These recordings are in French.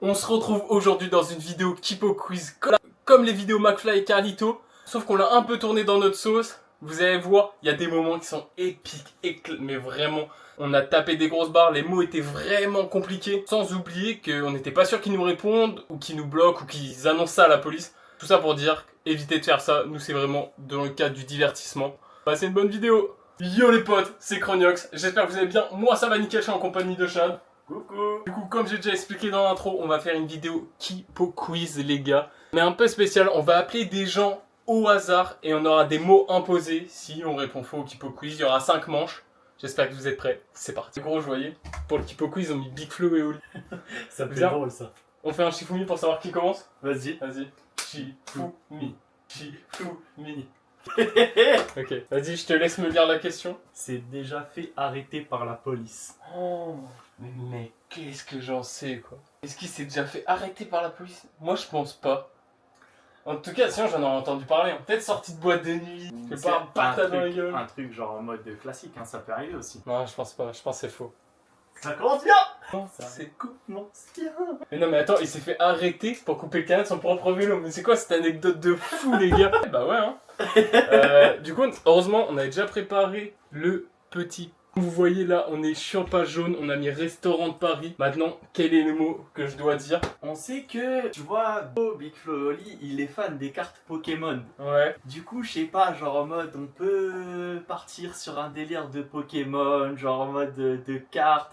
On se retrouve aujourd'hui dans une vidéo Kipo Quiz comme les vidéos McFly et Carlito, sauf qu'on l'a un peu tourné dans notre sauce. Vous allez voir, il y a des moments qui sont épiques, mais vraiment, on a tapé des grosses barres, les mots étaient vraiment compliqués, sans oublier qu'on n'était pas sûr qu'ils nous répondent, ou qu'ils nous bloquent, ou qu'ils annoncent ça à la police. Tout ça pour dire, évitez de faire ça, nous c'est vraiment dans le cadre du divertissement. Passez une bonne vidéo. Yo les potes, c'est Chroniox, j'espère que vous allez bien, moi ça va nickel, je suis en compagnie de Chad. Coucou. Du coup, comme j'ai déjà expliqué dans l'intro, on va faire une vidéo Kipo Quiz les gars. Mais un peu spécial, on va appeler des gens au hasard et on aura des mots imposés. Si on répond faux au Kipo Quiz, il y aura 5 manches. J'espère que vous êtes prêts, c'est parti. Gros, je voyais, pour le Kipo Quiz, on a mis Big Flo et Oli. Ça fait drôle ça. On fait un Shifumi pour savoir qui commence. Vas-y. Vas-y. Shifumi. Shifumi. Ok, vas-y, je te laisse me lire la question. C'est déjà fait arrêter par la police. Oh, mais qu'est-ce que j'en sais quoi. Est-ce qu'il s'est déjà fait arrêter par la police? Moi je pense pas. En tout cas, sinon j'en aurais entendu parler. Peut-être sorti de boîte de nuit. C'est un truc genre en mode classique, hein, ça peut arriver aussi. Non, je pense pas, je pense que c'est faux. Ça commence bien. Non, c'est cool. Bien. Mais non mais attends, il s'est fait arrêter pour couper le canal de son propre vélo. Mais c'est quoi cette anecdote de fou les gars? Bah ouais hein. Du coup, heureusement, on avait déjà préparé le petit. Vous voyez là, on est sur page jaune, on a mis restaurant de Paris. Maintenant, quel est le mot que je dois dire? On sait que, tu vois, Big Flo et Oli, il est fan des cartes Pokémon. Ouais. Du coup, je sais pas, genre en mode, on peut partir sur un délire de Pokémon, genre en mode de cartes.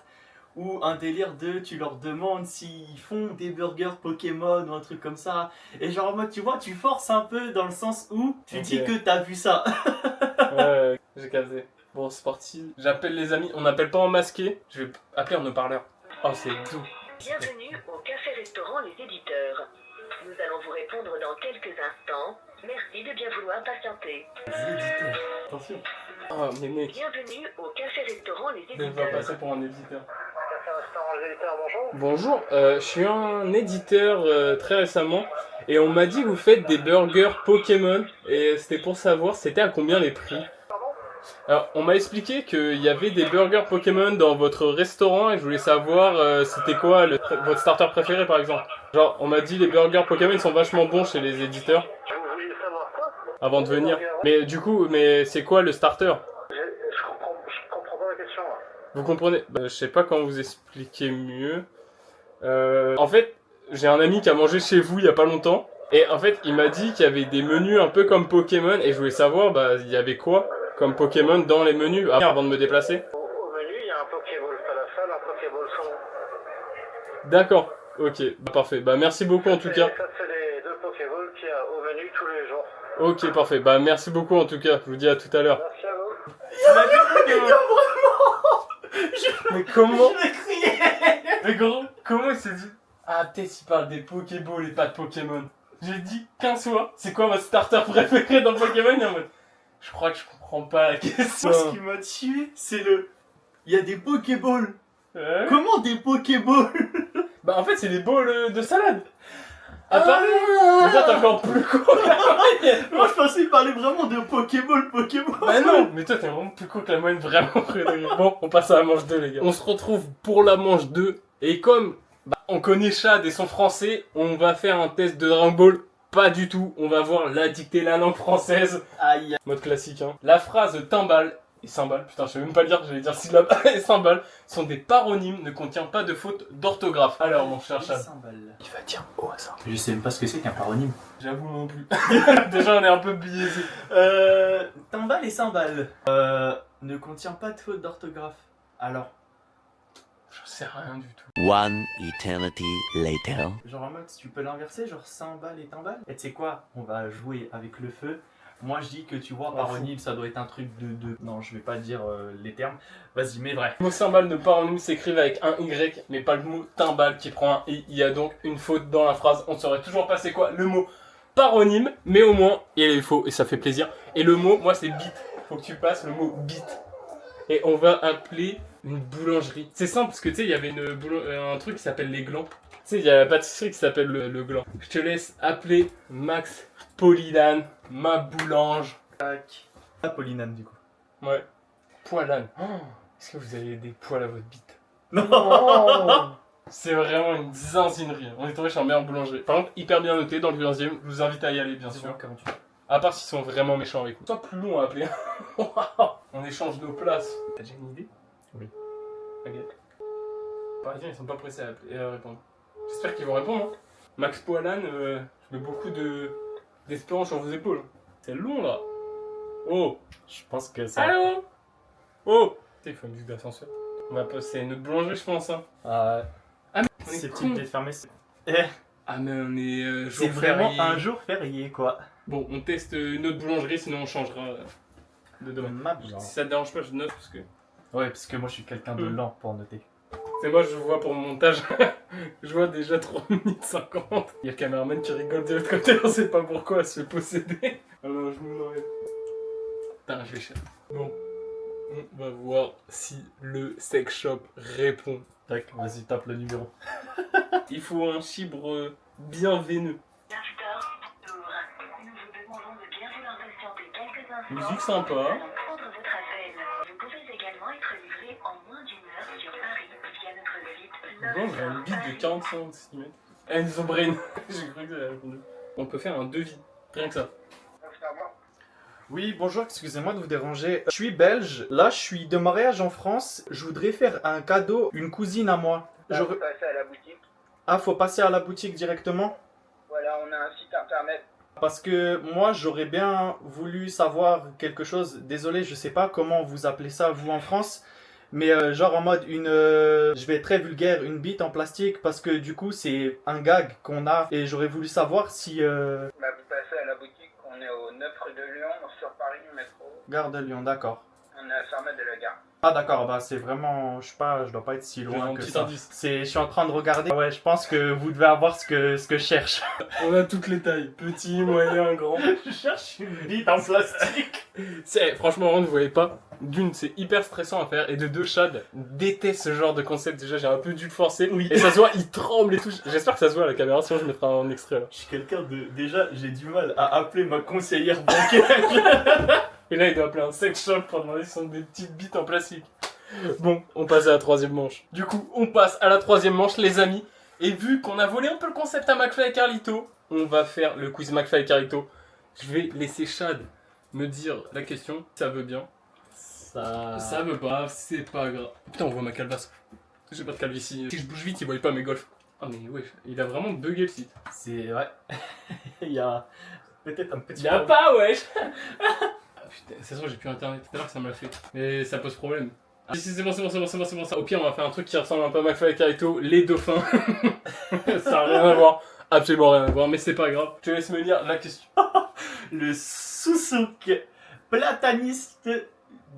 Ou un délire de, tu leur demandes s'ils font des burgers Pokémon ou un truc comme ça. Et genre en mode, tu vois, tu forces un peu dans le sens où tu dis que t'as vu ça. Ouais, j'ai capté. Bon, c'est parti. J'appelle les amis. On n'appelle pas en masqué. Je vais appeler en haut-parleur. Oh, c'est doux. Bienvenue au café-restaurant Les Éditeurs. Nous allons vous répondre dans quelques instants. Merci de bien vouloir patienter. Les éditeurs. Attention. Oh, mais mec. Bienvenue au café-restaurant Les Je vais Éditeurs. passer pour un éditeur. Café-restaurant Les Éditeurs, bonjour. Bonjour, je suis un éditeur très récemment. Et on m'a dit que vous faites des burgers Pokémon. Et c'était pour savoir, c'était à combien les prix? Alors, on m'a expliqué qu'il y avait des burgers Pokémon dans votre restaurant et je voulais savoir c'était quoi votre starter préféré par exemple. Genre, on m'a dit les burgers Pokémon sont vachement bons chez les éditeurs Vous vouliez savoir quoi? avant de venir. Mais du coup, c'est quoi le starter? Je comprends pas la question là. Vous comprenez? Je sais pas comment vous expliquer mieux. En fait, j'ai un ami qui a mangé chez vous il y a pas longtemps. Et en fait, il m'a dit qu'il y avait des menus un peu comme Pokémon et je voulais savoir, il y avait quoi comme Pokémon dans les menus avant de me déplacer. Au menu, il y a un Pokéball falafel, un Pokéball saumon. D'accord, ok, parfait. Merci beaucoup en tout cas. Ça, c'est les deux Pokéballs qu'il y a au menu tous les jours. Ok, parfait. Merci beaucoup en tout cas. Je vous dis à tout à l'heure. Merci à vous. Mais comment? Je l'ai crié. Mais gros, comment il s'est dit? Ah, peut-être il parle des Pokéballs et pas de Pokémon. J'ai dit qu'un soit. C'est quoi votre starter préféré dans Pokémon? Et en mode, je crois que je comprends pas la question. Moi, ce qui m'a tué, c'est le... Il y a des Pokéballs. Ouais. Comment des Pokéballs? En fait, c'est des balls de salade. À Paris. Mais toi, t'es encore plus con. Moi, je pensais qu'il parlait vraiment de Pokéball. Bah non, mais toi t'es vraiment plus con que la moyenne, vraiment. Bon, on passe à la manche 2 les gars. On se retrouve pour la manche 2. Et comme on connaît Chad et son français, on va faire un test de Dragon Ball. Pas du tout, on va voir la dictée la langue française. Aïe. Mode classique hein. La phrase timbale et cymbale, putain je sais même pas le dire, j'allais dire syllabe et cymbale, sont des paronymes, ne contient pas de faute d'orthographe. Alors mon cher Chad, il va dire au hasard. Je sais même pas ce que c'est qu'un paronyme. J'avoue non plus. Déjà on est un peu biaisé. Timbal et cymbale. Ne contient pas de faute d'orthographe. Alors, J'en sais rien du tout. One eternity later. genre en mode, si tu peux l'inverser, genre cymbale et timbale. Et tu sais quoi? On va jouer avec le feu. Moi je dis que tu vois, paronyme, ça doit être un truc de... Non, je vais pas dire les termes. Vas-y, mais vrai. Le mot cymbale ne paronyme s'écrivent avec un Y, mais pas le mot timbale qui prend un I. Il y a donc une faute dans la phrase. On ne saurait toujours pas c'est quoi le mot paronyme, mais au moins il est faux et ça fait plaisir. Et le mot, moi c'est bit. Faut que tu passes le mot bit. Et on va appeler une boulangerie. C'est simple parce que tu sais, il y avait un truc qui s'appelle les glands. Tu sais, il y a la pâtisserie qui s'appelle le gland. Je te laisse appeler Max Polylane, ma boulange. Tac. Apollinane du coup. Ouais. Poilane. Oh, est-ce que vous avez des poils à votre bite? Non. Oh. C'est vraiment une zinzinerie. On est tombé chez un meilleur boulangerie. Par contre, hyper bien noté dans le 15e. Je vous invite à y aller, bien sûr. À part s'ils sont vraiment méchants avec nous. Soit plus long à appeler. On échange nos places. T'as déjà une idée? Oui. Ok. Parisiens, ils sont pas pressés à répondre. J'espère qu'ils vont répondre. Hein. Max Poilan, je mets beaucoup d'espérance sur vos épaules. C'est long là. Oh. Je pense que ça... Allô. Oh. Tu sais, il faut une musique d'ascenseur. On va passer notre boulangerie, je pense. Hein. Ah, Ah mais on est c'est con. peut-être fermé. Ah mais on est jour C'est vraiment férié. un jour férié, quoi. Bon, on teste une autre boulangerie, sinon on changera de demain. Si ça te dérange pas, je note parce que... Ouais, parce que moi je suis quelqu'un de lent pour noter. C'est moi, je vois pour mon montage, je vois déjà 3 minutes 50. Il y a le caméraman qui rigole de l'autre côté, on sait pas pourquoi, elle se fait posséder. Ah non, je me l'enlève. Putain, je vais chercher. Bon, on va voir si le sex shop répond. Tac, vas-y, tape le numéro. Il faut un chibre bien veineux. L'instar s'ouvre. Nous vous demandons de bien vouloir patienter quelques instants. Musique sympa. Nous allons prendre votre appel. Vous pouvez également être livré en moins d'une heure sur Paris via notre site. Bon, j'ai une bite de 45 cm. Enzo Brain. J'ai cru que ça avait répondu. On peut faire un devis. Rien que ça. Oui, bonjour, excusez-moi de vous déranger. Je suis belge, là je suis de mariage en France. Je voudrais faire un cadeau, une cousine à moi. Là, vous passez à la boutique. Ah, faut passer à la boutique directement? Voilà, on a un site internet. Parce que moi j'aurais bien voulu savoir quelque chose. Désolé, je sais pas comment vous appelez ça vous en France. Mais genre en mode je vais être très vulgaire, une bite en plastique. Parce que du coup c'est un gag qu'on a. Et j'aurais voulu savoir si... Bah, vous passez à la boutique. On est au 9 rue de Lyon, sur Paris, métro. Gare de Lyon, d'accord. On est à 100 mètres de la gare. Ah d'accord, bah c'est vraiment, je sais pas, je dois pas être si J'ai loin un que petit ça. indice. Je suis en train de regarder. Ouais, je pense que vous devez avoir ce que je cherche. On a toutes les tailles. Petit, moyen, grand. Je cherche une bite en plastique. Franchement, vous ne voyez pas. D'une, c'est hyper stressant à faire. Et de deux, Chad déteste ce genre de concept. Déjà, j'ai un peu dû le forcer. Oui. Et ça se voit, il tremble et tout. J'espère que ça se voit à la caméra, sinon je mettrai un extrait là. Je suis quelqu'un de... Déjà, j'ai du mal à appeler ma conseillère bancaire. Et là, il doit appeler un sex shop pour demander si ce sont des petites bites en plastique. Bon, on passe à la troisième manche. Du coup, on passe à la troisième manche, les amis. Et vu qu'on a volé un peu le concept à McFly et Carlito, on va faire le quiz McFly et Carlito. Je vais laisser Chad me dire la question, si ça veut bien. Ça veut pas, c'est pas grave. Putain, on voit ma calvasse. J'ai pas de calvitie. Si je bouge vite, il voit pas mes golfs. Ah mais wesh, il a vraiment bugué le site. C'est... Ouais. Il y a peut-être un petit... Il a pas, wesh. Ah putain, c'est sûr, j'ai plus internet. Tout à l'heure, ça me l'a fait. Mais ça pose problème. Ah, si, c'est bon. Au pire, on va faire un truc qui ressemble un peu à McFly et Carlito, les dauphins. Ça n'a rien à voir. Absolument rien à voir, mais c'est pas grave. Je te laisse me lire la question. Le Sousouk, plataniste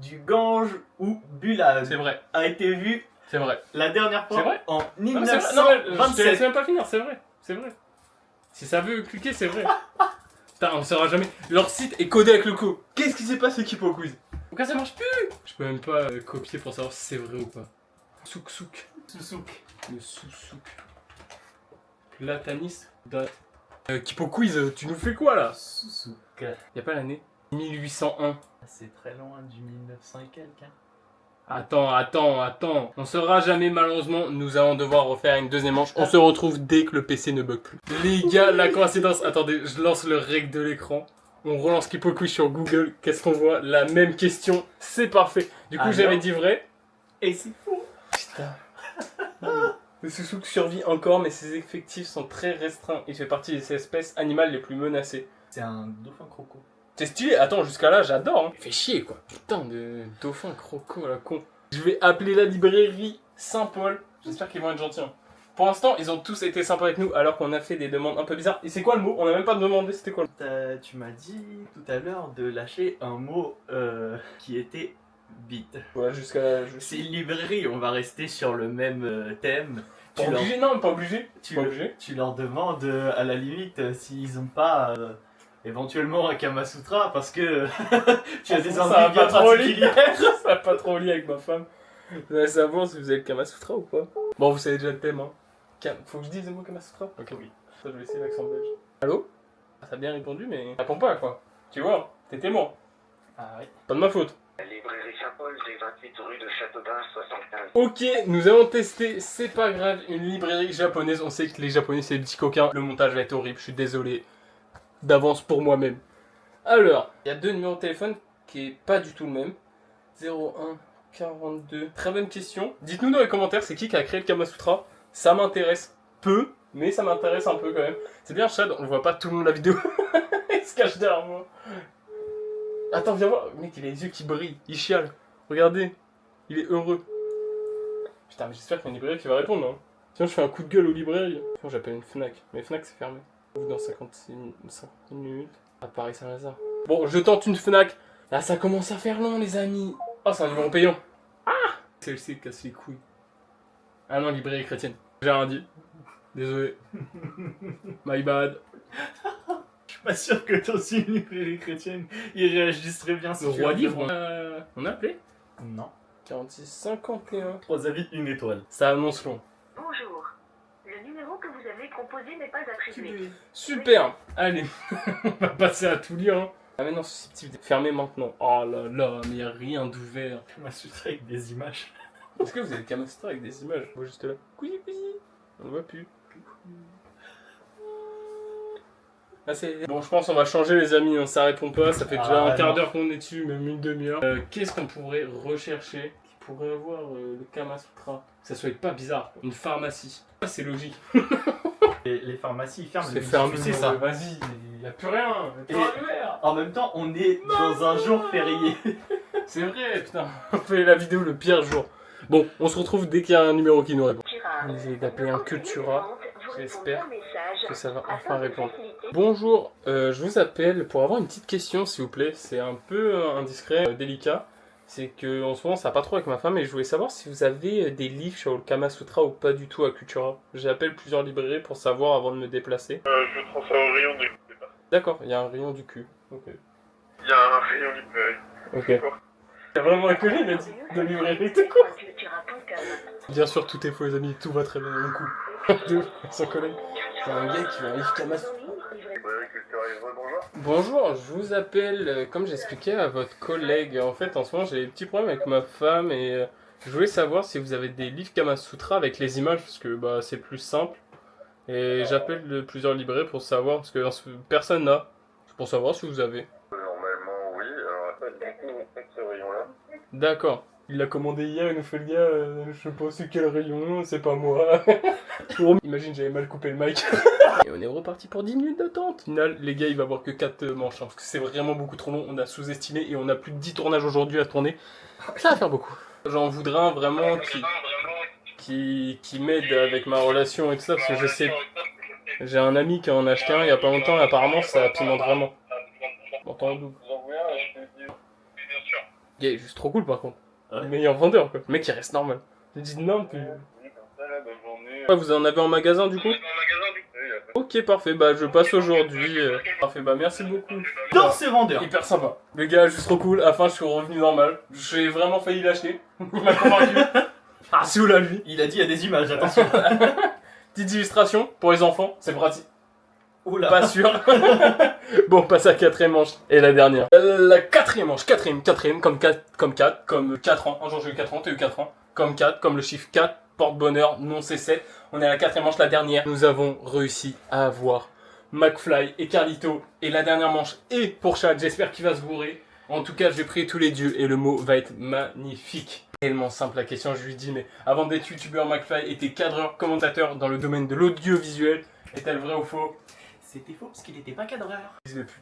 du Gange ou Bulade, C'est vrai, a été vu c'est vrai. la dernière fois C'est vrai en Non, mais c'est vrai. Non, mais je te 1927. laisse même pas finir, c'est vrai. C'est vrai. Si ça veut cliquer, c'est vrai. Putain, on saura jamais. Leur site est codé avec le code. Qu'est-ce qui s'est passé, Kipo Quiz? Pourquoi ça marche plus? Je peux même pas copier pour savoir si c'est vrai ou pas. Souk. Sousouk. Le sous-souk. Plataniste date. Kipo Quiz, tu nous fais quoi là? Sousouk. Y'a pas l'année 1801. C'est très loin du 1900 et quelques. Hein. Attends. On saura jamais, malheureusement. Nous allons devoir refaire une deuxième manche. On se retrouve dès que le PC ne bug plus. Les gars, la coïncidence. Attendez, je lance le rec de l'écran. On relance Kipo Quiz sur Google. Qu'est-ce qu'on voit? La même question. C'est parfait. Du coup, Alors j'avais dit vrai. Et c'est faux. Putain. Le Sousouk survit encore, mais ses effectifs sont très restreints. Il fait partie des espèces animales les plus menacées. C'est un dauphin croco. C'est stylé, attends, jusqu'à là, j'adore. Hein. Il fait chier, quoi. Putain de dauphin croco, la con. Je vais appeler la librairie Saint-Paul. J'espère qu'ils vont être gentils. Hein. Pour l'instant, ils ont tous été sympas avec nous, alors qu'on a fait des demandes un peu bizarres. Et c'est quoi le mot? On a même pas demandé, c'était quoi le mot? Tu m'as dit tout à l'heure de lâcher un mot qui était bite. Voilà, jusqu'à... C'est une librairie, on va rester sur le même thème. Pas Tu leur- obligé, non, pas obligé. tu, Pas obligé. tu leur demandes à la limite s'ils ont pas éventuellement un Kamasutra parce que tu as des Ça envies va bien pas trop particulières. Ça va pas trop lié avec ma femme. Vous allez savoir si vous avez le Kamasutra ou pas. Bon, vous savez déjà le thème, hein. Faut que je dise le mot Kamasutra? Ok, oui. Ça, je vais essayer l'accent belge. Allô? Ça a bien répondu, mais... Réponds pas, quoi. Tu vois, t'es témoin. Ah oui. Pas de ma faute. La librairie Saint-Paul des 28 rue de Châteaudun 75. Ok, nous allons tester, c'est pas grave, une librairie japonaise. On sait que les japonais c'est des petits coquins. Le montage va être horrible, je suis désolé d'avance pour moi-même. Alors, il y a deux numéros de téléphone qui est pas du tout le même. 01 42. Très bonne question. Dites-nous dans les commentaires, c'est qui a créé le Kama Sutra. Ça m'intéresse peu, mais ça m'intéresse un peu quand même. C'est bien Chad, on le voit pas tout le long de la vidéo. Il se cache derrière moi. Attends, viens voir. Mec, il a les yeux qui brillent. Il chiale. Regardez. Il est heureux. Putain, mais j'espère qu'il y a une librairie qui va répondre. Hein. Sinon, je fais un coup de gueule aux librairies. Sinon, j'appelle une Fnac. Mais Fnac, c'est fermé. Dans 50 minutes. À Paris Saint-Lazare. Bon, je tente une Fnac. Là, ça commence à faire long, les amis. Oh, c'est un numéro payant. Ah! Celle-ci casse les couilles. Ah non, librairie chrétienne. J'ai rien dit. Désolé. My bad. Je suis pas sûr que dans une librairie chrétienne, ils réagissent très bien. Si Le tu roi leur livre, demandes. on a appelé Non. 46 51. 3 avis, 1 étoile. Ça annonce long. Bonjour. Le numéro que vous avez composé n'est pas attribué. Super. Allez, on va passer à tout lire. Hein. Ah mais non, susceptible d'être fermé maintenant. Oh là là, mais y a rien d'ouvert. Kama Sutra avec des images. Est-ce que vous avez le Kama Sutra avec des images? Moi juste là. Couilly couilly. On le voit plus. Ah, bon, je pense qu'on va changer les amis, hein. Ça répond pas, ça fait déjà un quart d'heure qu'on est dessus, même une demi-heure. Qu'est-ce qu'on pourrait rechercher qui pourrait avoir le Kama Sutra? Que ça soit pas bizarre, quoi. Une pharmacie. Ah, c'est logique. Les pharmacies ferment. C'est fermé, c'est ça. Vas-y, y a plus rien. Et en même temps, on est dans un jour férié. C'est vrai, putain. On fait la vidéo le pire jour. Bon, on se retrouve dès qu'il y a un numéro qui nous répond. On va essayer d'appeler un Cultura. J'espère que ça va enfin répondre. Bonjour, je vous appelle pour avoir une petite question s'il vous plaît. C'est un peu indiscret, délicat. C'est que en ce moment ça va pas trop avec ma femme et je voulais savoir si vous avez des livres sur le Kama Sutra ou pas du tout à Cultura. J'appelle plusieurs librairies pour savoir avant de me déplacer. Je transfère au rayon des départ. D'accord, il y a un rayon du cul. Ok. Il y a un rayon librairie. Ok. Il y a vraiment un colis, il a dit, de librairie, tout court. Bien sûr, tout est faux les amis, tout va très bien d'un coup. De son collègue. C'est un gars qui va un livre Kama Sutra. Bonjour, je vous appelle, comme j'expliquais à votre collègue, en fait en ce moment j'ai des petits problèmes avec ma femme et je voulais savoir si vous avez des livres Kama Sutra avec les images parce que bah, c'est plus simple. Et j'appelle de plusieurs librairies pour savoir, parce que personne n'a, pour savoir si vous avez. Normalement, oui. Alors, attends, du coup, on fait ce rayon-là. D'accord. Il l'a commandé hier, il nous fait le gars, je sais pas c'est quel rayon, c'est pas moi. Imagine, j'avais mal coupé le mic. Et on est reparti pour 10 minutes d'attente. Au final, les gars, il va avoir que 4 manches, hein, parce que c'est vraiment beaucoup trop long. On a sous-estimé et on a plus de 10 tournages aujourd'hui à tourner. Ça va faire beaucoup. J'en voudrais un vraiment qui m'aide avec ma relation et tout ça, parce que je sais... J'ai un ami qui en a acheté un il y a pas longtemps et apparemment ça pimente vraiment. M'entends double. Il est juste trop cool par contre. Le meilleur vendeur quoi. Le mec il reste normal. J'ai dit non puis... Ouais, vous en avez en magasin du coup? Ok parfait, bah je passe aujourd'hui. Parfait, bah merci beaucoup. Dans ces vendeurs. Hyper sympa. Le gars juste trop cool, à la fin je suis revenu normal. J'ai vraiment failli l'acheter. Il m'a convaincu. Ah c'est où là lui? Il a dit il y a des images, attention. Petite illustration pour les enfants, c'est pratique. Oula. Pas sûr. Bon, on passe à la quatrième manche. Et la dernière. La quatrième manche. Quatrième, comme 4 ans. Un jour j'ai eu 4 ans, t'as eu 4 ans. Comme 4, comme le chiffre 4, porte-bonheur, non c'est 7. On est à la quatrième manche, la dernière. Nous avons réussi à avoir McFly et Carlito. Et la dernière manche est pour Chad. J'espère qu'il va se bourrer. En tout cas, j'ai prié tous les dieux et le mot va être magnifique. Tellement simple la question, je lui dis, mais avant d'être youtubeur, McFly était cadreur, commentateur dans le domaine de l'audiovisuel. Est-elle vrai ou faux? C'était faux parce qu'il était pas cadreur. Je sais plus.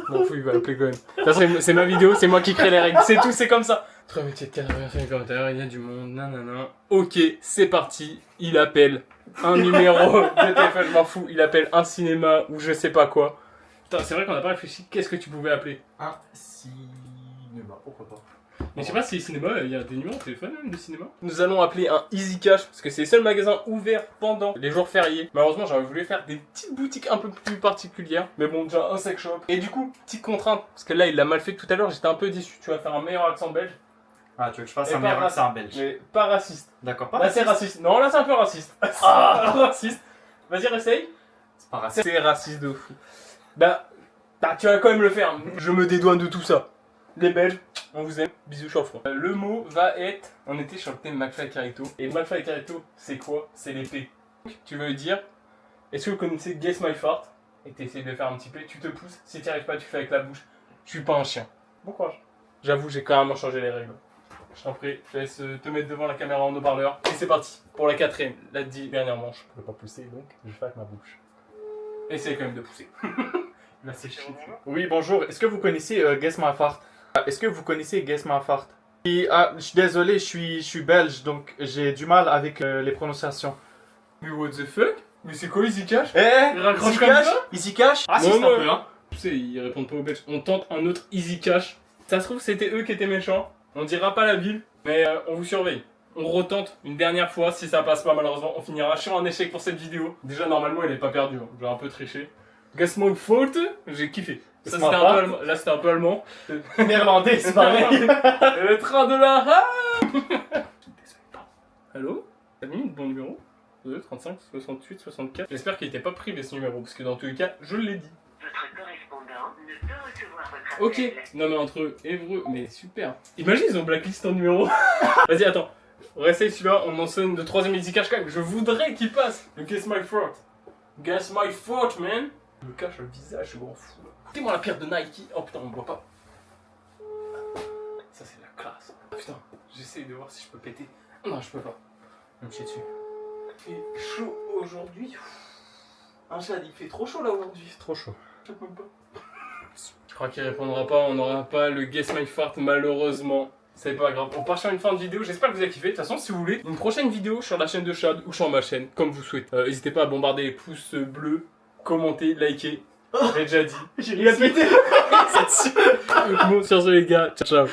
M'en fous, il va appeler quand même. De toute façon, c'est ma vidéo, c'est moi qui crée les règles. C'est tout, c'est comme ça. Très métier de cadreur, c'est les commentaires, il y a du monde, nanana. Ok, c'est parti. Il appelle un numéro de téléphone, je m'en fous. Il appelle un cinéma ou je sais pas quoi. Putain, c'est vrai qu'on n'a pas réfléchi. Qu'est-ce que tu pouvais appeler? Un cinéma, pourquoi pas. Mais je sais pas si les cinémas, il y a des numéros de téléphone même, de cinéma. Nous allons appeler un Easy Cash, parce que c'est le seul magasin ouvert pendant les jours fériés. Malheureusement, j'aurais voulu faire des petites boutiques un peu plus particulières. Mais bon, déjà un sex shop. Et du coup, petite contrainte, parce que là, il l'a mal fait tout à l'heure, j'étais un peu déçu. Tu vas faire un meilleur accent belge. Ah, tu veux que je fasse Et un pas meilleur raciste. accent belge. Mais pas raciste. D'accord, pas Là, raciste. c'est raciste. Non, là, c'est un peu raciste. Ah, raciste. Vas-y, réessaye. C'est pas raciste. C'est raciste de fou. Bah, tu vas quand même le faire. Je me dédouane de tout ça. Les Belges. On vous aime, bisous sur le front. Le mot va être, on était sur le thème McFly et Carlito. Et McFly et Carlito, c'est quoi? C'est l'épée. Tu veux dire, est-ce que vous connaissez Guess My Fart? Et t'essayes de faire un petit peu, tu te pousses, si t'y arrives pas, tu fais avec la bouche. Je suis pas un chien. Bon courage. J'avoue, j'ai carrément changé les règles. Je t'en prie, je te laisse te mettre devant la caméra en haut-parleur. Et c'est parti, pour la 4ème, la dernière manche. Je peux pas pousser, donc je fais avec ma bouche. Essaye quand même de pousser. Là, c'est chiant. Oui, bonjour. Est-ce que vous connaissez Guess My Fart? Est-ce que vous connaissez Guess My Fart? Je suis désolé, je suis belge, donc j'ai du mal avec les prononciations. Mais what the fuck? Mais c'est quoi Easy Cash? Il raccroche comme ça? Easy Cash? Ah, Non, si, non, un peu, hein. Tu sais, ils répondent pas aux Belges. On tente un autre Easy Cash. Ça se trouve, c'était eux qui étaient méchants. On dira pas la ville, mais on vous surveille. On retente une dernière fois. Si ça passe pas, malheureusement, on finira sur un échec pour cette vidéo. Déjà, normalement, elle est pas perdue. Hein. J'ai un peu triché. Guess My Fart, j'ai kiffé. Ça, c'était un peu allemand. Là, c'était un peu allemand. Néerlandais, c'est pareil. Le train de la... Ah Allô? T'as mis le bon numéro? 2, 35, 68, 64. J'espère qu'il était pas privé ce numéro, parce que dans tous les cas, je l'ai dit. Votre correspondant ne peut recevoir votre appel. Ok, non mais entre Évreux, mais super. Imagine, ils ont blacklist ton numéro. Vas-y, attends. On réessaye celui-là, on mentionne le 3ème Easy Cash quand même. Je voudrais qu'il passe. Le Guess My Fart. Guess My Fart, man. Je me cache le visage, ce grand fou. Écoutez-moi la pierre de Nike. Oh putain, on me voit pas. Ça, c'est la classe. Putain, j'essaie de voir si je peux péter. Non, je peux pas. Je me chier dessus. Il fait chaud aujourd'hui. Un chat, il fait trop chaud là aujourd'hui. C'est trop chaud. Je peux pas. Je crois qu'il répondra pas, on n'aura pas le Guess My Fart malheureusement. C'est pas grave, on part sur une fin de vidéo, j'espère que vous avez kiffé. De toute façon, si vous voulez, une prochaine vidéo sur la chaîne de Chad ou sur ma chaîne, comme vous souhaitez. N'hésitez pas à bombarder les pouces bleus, commenter, liker. J'ai déjà dit. Il a pété. Bon, sur ce les gars, ciao ciao.